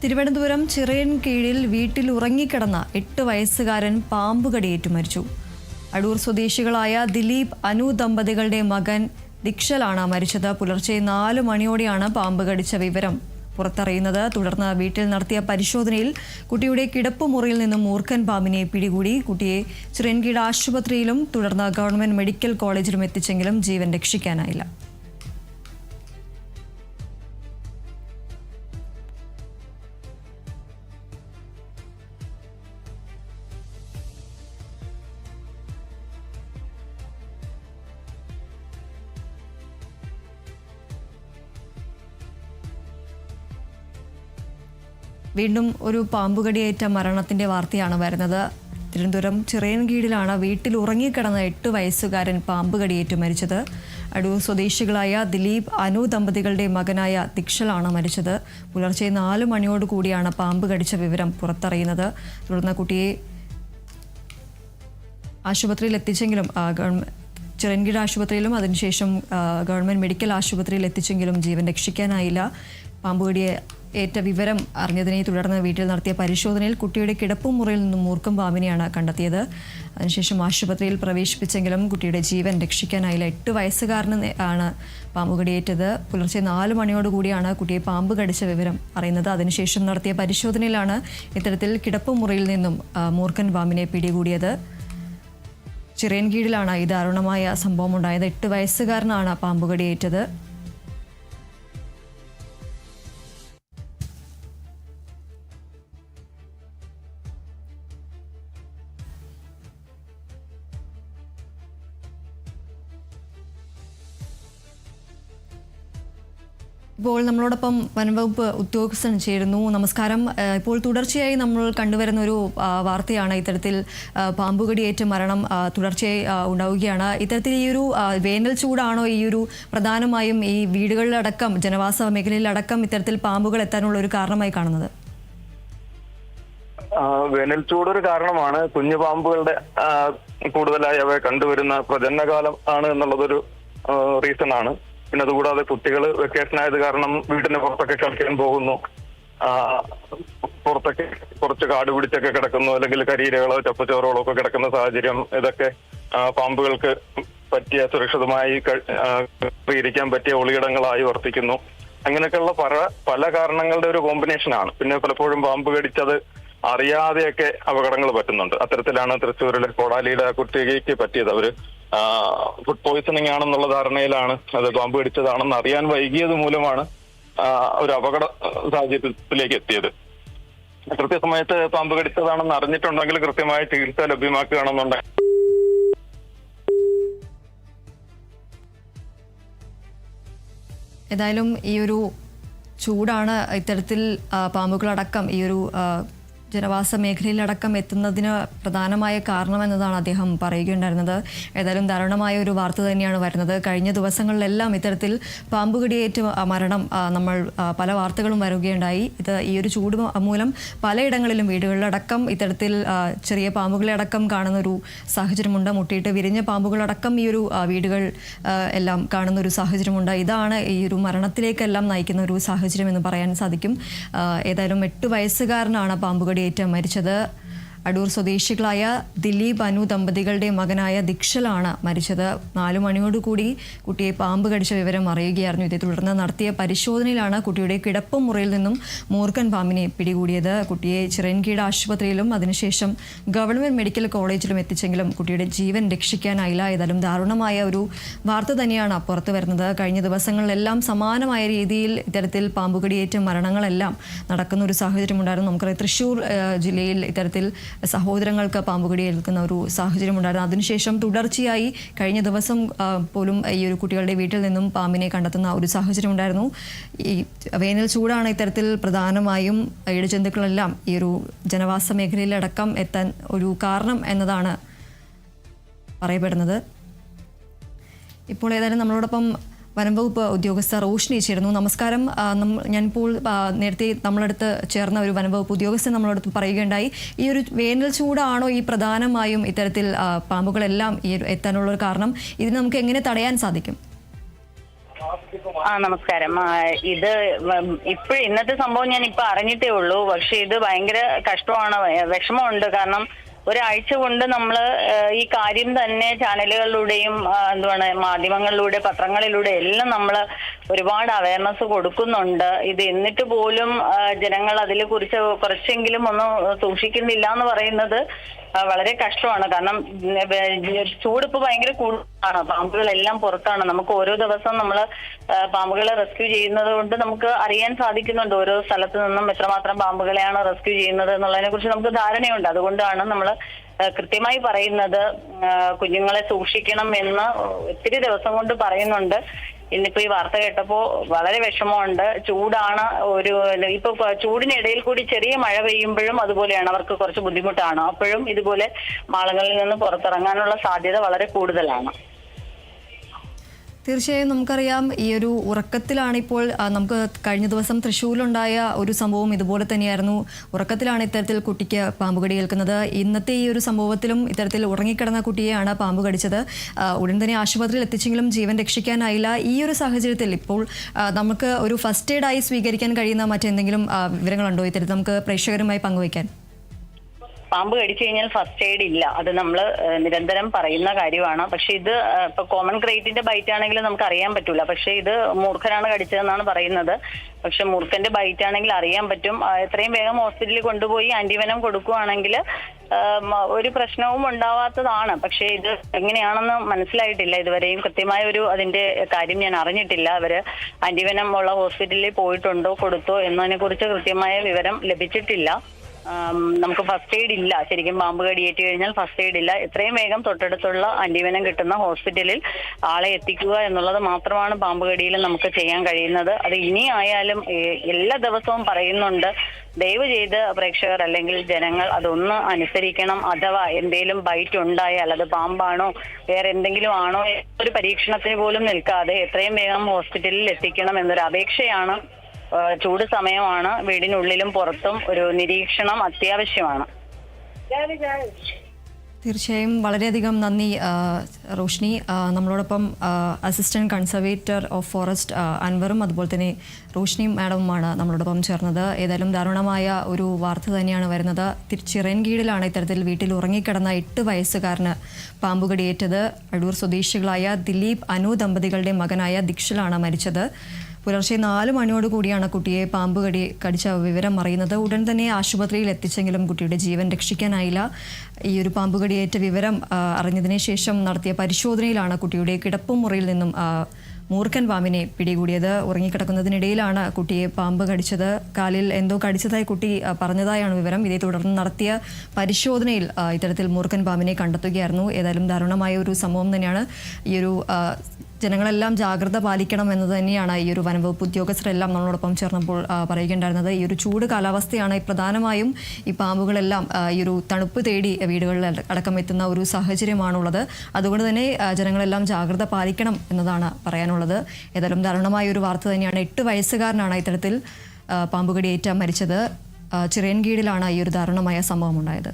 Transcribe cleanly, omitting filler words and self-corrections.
തിരുവനന്തപുരം ചിറയൻകീഴിൽ വീട്ടിൽ ഉറങ്ങിക്കിടന്ന 8 വയസ്സുകാരൻ പാമ്പുകടിയേറ്റു മരിച്ചു. അടൂർ സ്വദേശികളായ ദിലീപ് അനു ദമ്പതികളുടെ മകൻ ദിക്ഷലാണ് മരിച്ചത്. പുലർച്ചെ 4 മണിയോടെയാണ് പാമ്പ് കടിച്ച വിവരം പുറത്തറിയുന്നത്. തുടർന്ന് വീട്ടിൽ നടത്തിയ പരിശോധനയിൽ കുട്ടിയുടെ കിടപ്പുമുറിയിൽ നിന്നും മൂർഖൻ പാമ്പിനെ പിടികൂടി. കുട്ടിയെ ചിറയൻകീഴ് ആശുപത്രിയിലും തുടർന്ന് ഗവൺമെന്റ് മെഡിക്കൽ കോളേജിലും എത്തിച്ചെങ്കിലും ജീവൻ രക്ഷിക്കാനായില്ല. വീണ്ടും ഒരു പാമ്പുകടിയേറ്റ മരണത്തിന്റെ വാർത്തയാണ് വരുന്നത്. തിരുവനന്തപുരം ചിറയൻകീഴിലാണ് വീട്ടിൽ ഉറങ്ങിക്കിടന്ന 8 വയസ്സുകാരൻ പാമ്പുകടിയേറ്റു മരിച്ചത്. അടൂർ സ്വദേശികളായ ദിലീപ് അനു ദമ്പതികളുടെ മകനായ ദിക്ഷലാണ് മരിച്ചത്. പുലർച്ചെ 4 മണിയോടുകൂടിയാണ് പാമ്പ് കടിച്ച വിവരം പുറത്തറിയുന്നത്. തുടർന്ന് കുട്ടിയെ ആശുപത്രിയിൽ എത്തിച്ചെങ്കിലും ചിറയൻകീഴ് ആശുപത്രിയിലും അതിനുശേഷം ഗവൺമെന്റ് മെഡിക്കൽ ആശുപത്രിയിൽ എത്തിച്ചെങ്കിലും ജീവൻ രക്ഷിക്കാനായില്ല. പാമ്പുകടിയെ ഏറ്റ വിവരം അറിഞ്ഞതിനെ തുടർന്ന് വീട്ടിൽ നടത്തിയ പരിശോധനയിൽ കുട്ടിയുടെ കിടപ്പുമുറിയിൽ നിന്നും മൂർഖൻ പാമ്പിനെയാണ് കണ്ടെത്തിയത്. അതിനുശേഷം ആശുപത്രിയിൽ പ്രവേശിപ്പിച്ചെങ്കിലും കുട്ടിയുടെ ജീവൻ രക്ഷിക്കാനായില്ല. 8 വയസ്സുകാരന് ആണ് പാമ്പുകടിയേറ്റത്. പുലർച്ചെ 4 മണിയോടുകൂടിയാണ് കുട്ടിയെ പാമ്പ് കടിച്ച വിവരം അറിയുന്നത്. അതിനുശേഷം നടത്തിയ പരിശോധനയിലാണ് ഇത്തരത്തിൽ കിടപ്പുമുറിയിൽ നിന്നും മൂർഖൻ പാമ്പിനെ പിടികൂടിയത്. ചിറയൻകീഴിലാണ് ഈ ദാരുണമായ സംഭവം ഉണ്ടായത്. 8 വയസ്സുകാരനാണ് പാമ്പുകടിയേറ്റത്. ഇപ്പോൾ നമ്മളോടൊപ്പം വനംവകുപ്പ് ഉദ്യോഗസ്ഥൻ ചേരുന്നു. നമസ്കാരം. ഇപ്പോൾ തുടർച്ചയായി നമ്മൾ കണ്ടുവരുന്ന ഒരു വാർത്തയാണ് ഇത്തരത്തിൽ പാമ്പുകടിയേറ്റ മരണം തുടർച്ചയായി ഉണ്ടാവുകയാണ്. ഇത്തരത്തിൽ ഈ ഒരു വേനൽ ചൂടാണോ ഈ ഒരു പ്രധാനമായും ഈ വീടുകളിലടക്കം ജനവാസ മേഖലയിലടക്കം ഇത്തരത്തിൽ പാമ്പുകൾ എത്താനുള്ള ഒരു കാരണമായി കാണുന്നത്? വേനൽ ചൂടൊരു കാരണമാണ്. കുഞ്ഞു പാമ്പുകളുടെ കൂടുതലായി അവ കണ്ടുവരുന്ന പ്രജനനകാലം ആണ് എന്നുള്ളതൊരു റീസൺ ആണ്. പിന്നെ അതുകൂടാതെ കുട്ടികൾ വെക്കേഷൻ ആയത് കാരണം വീടിന് പുറത്തൊക്കെ കളിക്കാൻ പോകുന്നു, പുറത്തൊക്കെ കുറച്ച് കാട് പിടിച്ചൊക്കെ കിടക്കുന്നു, അല്ലെങ്കിൽ കരിയിലകളോ ചപ്പച്ചോറുകളോ ഒക്കെ കിടക്കുന്ന സാഹചര്യം, ഇതൊക്കെ പാമ്പുകൾക്ക് പറ്റിയ സുരക്ഷിതമായി ഇരിക്കാൻ പറ്റിയ ഒളിയിടങ്ങളായി വർത്തിക്കുന്നു. അങ്ങനെയൊക്കെയുള്ള പല കാരണങ്ങളുടെ ഒരു കോമ്പിനേഷനാണ്. പിന്നെ പലപ്പോഴും പാമ്പ് കടിച്ചത് അറിയാതെയൊക്കെ അപകടങ്ങൾ പറ്റുന്നുണ്ട്. അത്തരത്തിലാണ് തൃശ്ശൂരിലെ കോടാലിയുടെ കുട്ടിക്ക് പറ്റിയത്. അവര് ഫുഡ് പോയിസണിങ് ആണെന്നുള്ള ധാരണയിലാണ് അത് പാമ്പ് കടിച്ചതാണെന്ന് അറിയാൻ വൈകിയത് മൂലമാണ് ഒരു അപകട സാഹചര്യത്തിലേക്ക് എത്തിയത്. കൃത്യസമയത്ത് പാമ്പ് കടിച്ചതാണെന്ന് അറിഞ്ഞിട്ടുണ്ടെങ്കിൽ കൃത്യമായ ചികിത്സ ലഭ്യമാക്കുകയാണെന്നുണ്ടെങ്കിൽ ഏതായാലും ഈ ഒരു ചൂടാണ് ഇത്തരത്തിൽ പാമ്പുകളടക്കം ഈ ഒരു ജനവാസ മേഖലയിലടക്കം എത്തുന്നതിന് പ്രധാനമായ കാരണമെന്നതാണ് അദ്ദേഹം പറയുകയുണ്ടായിരുന്നത്. ഏതായാലും ദാരുണമായ ഒരു വാർത്ത തന്നെയാണ് വരുന്നത്. കഴിഞ്ഞ ദിവസങ്ങളിലെല്ലാം ഇത്തരത്തിൽ പാമ്പുകടിയേറ്റ് മരണം നമ്മൾ പല വാർത്തകളും വരികയുണ്ടായി. ഇത് ഈ ഒരു ചൂട് മൂലം പലയിടങ്ങളിലും വീടുകളിലടക്കം ഇത്തരത്തിൽ ചെറിയ പാമ്പുകളെ അടക്കം കാണുന്ന ഒരു സാഹചര്യമുണ്ട്. മുട്ടിയിട്ട് വിരിഞ്ഞ പാമ്പുകളടക്കം ഈ ഒരു വീടുകൾ എല്ലാം കാണുന്ന ഒരു സാഹചര്യമുണ്ട്. ഇതാണ് ഈ ഒരു മരണത്തിലേക്കെല്ലാം നയിക്കുന്ന ഒരു സാഹചര്യം എന്ന് പറയാൻ സാധിക്കും. ഏതായാലും 8 വയസ്സുകാരനാണ് പാമ്പുകടി മരിച്ചത്. അടൂർ സ്വദേശികളായ ദിലീപ് അനു ദമ്പതികളുടെ മകനായ ദിക്ഷലാണ് മരിച്ചത്. 4 മണിയോടുകൂടി കുട്ടിയെ പാമ്പ് കടിച്ച വിവരം അറിയുകയായിരുന്നു. ഇതേ തുടർന്ന് നടത്തിയ പരിശോധനയിലാണ് കുട്ടിയുടെ കിടപ്പുമുറിയിൽ നിന്നും മൂർഖൻ പാമ്പിനെ പിടികൂടിയത്. കുട്ടിയെ ചിറയൻകീഴ് ആശുപത്രിയിലും അതിനുശേഷം ഗവൺമെന്റ് മെഡിക്കൽ കോളേജിലും എത്തിച്ചെങ്കിലും കുട്ടിയുടെ ജീവൻ രക്ഷിക്കാനായില്ല. ഏതായാലും ദാരുണമായ ഒരു വാർത്ത തന്നെയാണ് പുറത്തു വരുന്നത്. കഴിഞ്ഞ ദിവസങ്ങളിലെല്ലാം സമാനമായ രീതിയിൽ ഇത്തരത്തിൽ പാമ്പുകടിയേറ്റ മരണങ്ങളെല്ലാം നടക്കുന്ന ഒരു സാഹചര്യമുണ്ടായിരുന്നു. നമുക്കറിയാം തൃശ്ശൂർ ജില്ലയിൽ ഇത്തരത്തിൽ സഹോദരങ്ങൾക്ക് പാമ്പുകടി ഏൽക്കുന്ന ഒരു സാഹചര്യം ഉണ്ടായിരുന്നു. അതിനുശേഷം തുടർച്ചയായി കഴിഞ്ഞ ദിവസം പോലും ഈ ഒരു കുട്ടികളുടെ വീട്ടിൽ നിന്നും പാമ്പിനെ കണ്ടെത്തുന്ന ഒരു സാഹചര്യം ഉണ്ടായിരുന്നു. ഈ വേനൽ ചൂടാണ് ഇത്തരത്തിൽ പ്രധാനമായും ഇഴജന്തുക്കളെല്ലാം ഈ ഒരു ജനവാസ മേഖലയിലടക്കം എത്താൻ ഒരു കാരണം എന്നതാണ് പറയപ്പെടുന്നത്. ഇപ്പോൾ ഏതായാലും നമ്മളോടൊപ്പം വനംവകുപ്പ് ഉദ്യോഗസ്ഥ റോഷ്നി ചേരുന്നു. നമസ്കാരം. ഞാനിപ്പോൾ നേരത്തെ നമ്മളടുത്ത് ചേർന്ന ഒരു വനംവകുപ്പ് ഉദ്യോഗസ്ഥൻ നമ്മളടുത്ത് പറയുകയുണ്ടായി, ഈ ഒരു വേനൽ ചൂടാണോ ഈ പ്രധാനമായും ഇത്തരത്തിൽ പാമ്പുകളെല്ലാം ഈ എത്താനുള്ള ഒരു കാരണം? ഇതിന് നമുക്ക് എങ്ങനെ തടയാൻ സാധിക്കും? നമസ്കാരം. ഇത് ഇന്നത്തെ സംഭവം ഞാൻ ഇപ്പൊ അറിഞ്ഞിട്ടേ ഉള്ളൂ. പക്ഷെ ഇത് ഭയങ്കര കഷ്ടമാണ്, വിഷമമുണ്ട്. കാരണം ഒരാഴ്ച കൊണ്ട് നമ്മൾ ഈ കാര്യം തന്നെ ചാനലുകളിലൂടെയും മാധ്യമങ്ങളിലൂടെ, പത്രങ്ങളിലൂടെ എല്ലാം നമ്മൾ ഒരുപാട് അവയർനെസ് കൊടുക്കുന്നുണ്ട്. ഇത് എന്നിട്ട് പോലും ജനങ്ങൾ അതിനെ കുറിച്ച് കുറച്ചെങ്കിലും ഒന്നും സൂക്ഷിക്കുന്നില്ല എന്ന് പറയുന്നത് വളരെ കഷ്ടമാണ്. കാരണം ചൂടിപ്പോ ഭയങ്കര കൂടുതലാണ്, പാമ്പുകളെല്ലാം പുറത്താണ്. നമുക്ക് ഓരോ ദിവസം നമ്മൾ പാമ്പുകളെ റെസ്ക്യൂ ചെയ്യുന്നത് കൊണ്ട് നമുക്ക് അറിയാൻ സാധിക്കുന്നുണ്ട് ഓരോ സ്ഥലത്ത് നിന്നും എത്രമാത്രം പാമ്പുകളെയാണ് റെസ്ക്യൂ ചെയ്യുന്നത് എന്നുള്ളതിനെ കുറിച്ച് നമുക്ക് ധാരണയുണ്ട്. അതുകൊണ്ടാണ് നമ്മൾ കൃത്യമായി പറയുന്നത് കുഞ്ഞുങ്ങളെ സൂക്ഷിക്കണം എന്ന് ഒത്തിരി ദിവസം കൊണ്ട് പറയുന്നുണ്ട്. ഇന്നിപ്പോ ഈ വാർത്ത കേട്ടപ്പോ വളരെ വിഷമമുണ്ട്. ചൂടാണ്, ഇപ്പൊ ചൂടിനിടയിൽ കൂടി ചെറിയ മഴ പെയ്യുമ്പോഴും അതുപോലെയാണ്, അവർക്ക് കുറച്ച് ബുദ്ധിമുട്ടാണ്. അപ്പോഴും ഇതുപോലെ മാളങ്ങളിൽ നിന്ന് പുറത്തിറങ്ങാനുള്ള സാധ്യത വളരെ കൂടുതലാണ്. തീർച്ചയായും നമുക്കറിയാം, ഈ ഒരു ഉറക്കത്തിലാണ് ഇപ്പോൾ നമുക്ക് കഴിഞ്ഞ ദിവസം തൃശ്ശൂരിലുണ്ടായ ഒരു സംഭവം ഇതുപോലെ തന്നെയായിരുന്നു. ഉറക്കത്തിലാണ് ഇത്തരത്തിൽ കുട്ടിക്ക് പാമ്പ് കടി ഏൽക്കുന്നത്. ഇന്നത്തെ ഈ ഒരു സംഭവത്തിലും ഇത്തരത്തിൽ ഉറങ്ങിക്കിടന്ന കുട്ടിയെയാണ് പാമ്പ് കടിച്ചത്. ഉടൻ തന്നെ ആശുപത്രിയിൽ എത്തിച്ചെങ്കിലും ജീവൻ രക്ഷിക്കാനായില്ല. ഈ ഒരു സാഹചര്യത്തിൽ ഇപ്പോൾ നമുക്ക് ഒരു ഫസ്റ്റ് എയ്ഡായി സ്വീകരിക്കാൻ കഴിയുന്ന മറ്റെന്തെങ്കിലും വിവരങ്ങളുണ്ടോ ഇത്തരത്തിൽ നമുക്ക് പ്രേക്ഷകരുമായി പങ്കുവയ്ക്കാൻ? പാമ്പ് കടിച്ചു കഴിഞ്ഞാൽ ഫസ്റ്റ് എയ്ഡ് ഇല്ല, അത് നമ്മൾ നിരന്തരം പറയുന്ന കാര്യമാണ്. പക്ഷെ ഇത് ഇപ്പൊ കോമൺ ക്രേറ്റിന്റെ ബൈറ്റ് ആണെങ്കിൽ നമുക്ക് അറിയാൻ പറ്റൂല. പക്ഷെ ഇത് മൂർഖനാണ് കടിച്ചതെന്നാണ് പറയുന്നത്. പക്ഷെ മൂർഖന്റെ ബൈറ്റ് ആണെങ്കിൽ അറിയാൻ പറ്റും. എത്രയും വേഗം ഹോസ്പിറ്റലിൽ കൊണ്ടുപോയി ആന്റിവെനം കൊടുക്കുകയാണെങ്കിൽ ഒരു പ്രശ്നവും ഉണ്ടാവാത്തതാണ്. പക്ഷെ ഇത് എങ്ങനെയാണെന്ന് മനസ്സിലായിട്ടില്ല ഇതുവരെയും. കൃത്യമായ അതിന്റെ കാര്യം ഞാൻ അറിഞ്ഞിട്ടില്ല. അവര് ആന്റിവെനം ഉള്ള ഹോസ്പിറ്റലിൽ പോയിട്ടുണ്ടോ, കൊടുത്തോ എന്നതിനെ കുറിച്ച് കൃത്യമായ വിവരം ലഭിച്ചിട്ടില്ല. നമുക്ക് ഫസ്റ്റ് എയ്ഡ് ഇല്ല. ശരിക്കും പാമ്പ് കടിയേറ്റ് കഴിഞ്ഞാൽ ഫസ്റ്റ് എയ്ഡ് ഇല്ല. എത്രയും വേഗം തൊട്ടടുത്തുള്ള ആന്റിവെനം കിട്ടുന്ന ഹോസ്പിറ്റലിൽ ആളെ എത്തിക്കുക എന്നുള്ളത് മാത്രമാണ് പാമ്പ് കടിയിൽ നമുക്ക് ചെയ്യാൻ കഴിയുന്നത്. അത് ഇനി ആയാലും എല്ലാ ദിവസവും പറയുന്നുണ്ട്. ദയവ് ചെയ്ത് പ്രേക്ഷകർ അല്ലെങ്കിൽ ജനങ്ങൾ അതൊന്ന് അനുസരിക്കണം. അഥവാ എന്തെങ്കിലും ബൈറ്റ് ഉണ്ടായാൽ അത് പാമ്പാണോ വേറെ എന്തെങ്കിലും ആണോ ഒരു പരീക്ഷണത്തിന് പോലും നിൽക്കാതെ എത്രയും വേഗം ഹോസ്പിറ്റലിൽ എത്തിക്കണം എന്നൊരു അപേക്ഷയാണ്. ചൂട് സമയമാണ്, വീടിനുള്ളിലും പുറത്തും ഒരു നിരീക്ഷണം അത്യാവശ്യമാണ്. തീർച്ചയായും വളരെയധികം നന്ദി റോഷ്നി. നമ്മളോടൊപ്പം അസിസ്റ്റന്റ് കൺസർവേറ്റർ ഓഫ് ഫോറസ്റ്റ് അൻവറും അതുപോലെ തന്നെ റോഷ്നി മാഡവുമാണ് നമ്മളോടൊപ്പം ചേർന്നത്. ഏതായാലും ദാരുണമായ ഒരു വാർത്ത തന്നെയാണ് വരുന്നത്. ചിറയൻകീഴിലാണ് ഇത്തരത്തിൽ വീട്ടിൽ ഉറങ്ങിക്കിടന്ന 8 വയസ്സുകാരന് പാമ്പുകടിയേറ്റത്. അടൂർ സ്വദേശികളായ ദിലീപ് അനു ദമ്പതികളുടെ മകനായ ദിക്ഷലാണ് മരിച്ചത്. പുലർച്ചെ 4 മണിയോടുകൂടിയാണ് കുട്ടിയെ പാമ്പ് കടിച്ച വിവരം അറിയുന്നത്. ഉടൻ തന്നെ ആശുപത്രിയിൽ എത്തിച്ചെങ്കിലും കുട്ടിയുടെ ജീവൻ രക്ഷിക്കാനായില്ല. ഈ ഒരു പാമ്പ് കടിയേറ്റ വിവരം അറിഞ്ഞതിന് ശേഷം നടത്തിയ പരിശോധനയിലാണ് കുട്ടിയുടെ കിടപ്പുമുറിയിൽ നിന്നും മൂർഖൻ പാമ്പിനെ പിടികൂടിയത്. ഉറങ്ങിക്കിടക്കുന്നതിനിടയിലാണ് കുട്ടിയെ പാമ്പ് കടിച്ചത്. കാലിൽ എന്തോ കടിച്ചതായി കുട്ടി പറഞ്ഞതായാണ് വിവരം. ഇതേ തുടർന്ന് നടത്തിയ പരിശോധനയിൽ ഇത്തരത്തിൽ മൂർഖൻ പാമ്പിനെ കണ്ടെത്തുകയായിരുന്നു. ഏതായാലും ദാരുണമായ ഒരു സംഭവം തന്നെയാണ്. ഈ ഒരു ജനങ്ങളെല്ലാം ജാഗ്രത പാലിക്കണം എന്ന് തന്നെയാണ് ഈ ഒരു വനംവകുപ്പ് ഉദ്യോഗസ്ഥരെല്ലാം നമ്മളോടൊപ്പം ചേർന്നപ്പോൾ പറയുകയുണ്ടായിരുന്നത്. ഈ ഒരു ചൂട് കാലാവസ്ഥയാണ് പ്രധാനമായും ഈ പാമ്പുകളെല്ലാം ഈ ഒരു തണുപ്പ് തേടി വീടുകളിൽ അടക്കം എത്തുന്ന ഒരു സാഹചര്യമാണുള്ളത്. അതുകൊണ്ട് തന്നെ ജനങ്ങളെല്ലാം ജാഗ്രത പാലിക്കണം എന്നതാണ് പറയാനുള്ളത്. ഏതായാലും ദാരുണമായ ഒരു വാർത്ത തന്നെയാണ്. 8 വയസ്സുകാരനാണ് ഇത്തരത്തിൽ പാമ്പുകടിയേറ്റ് മരിച്ചത്. ചിറയൻകീഴിലാണ് ഈ ഒരു ദാരുണമായ സംഭവം ഉണ്ടായത്.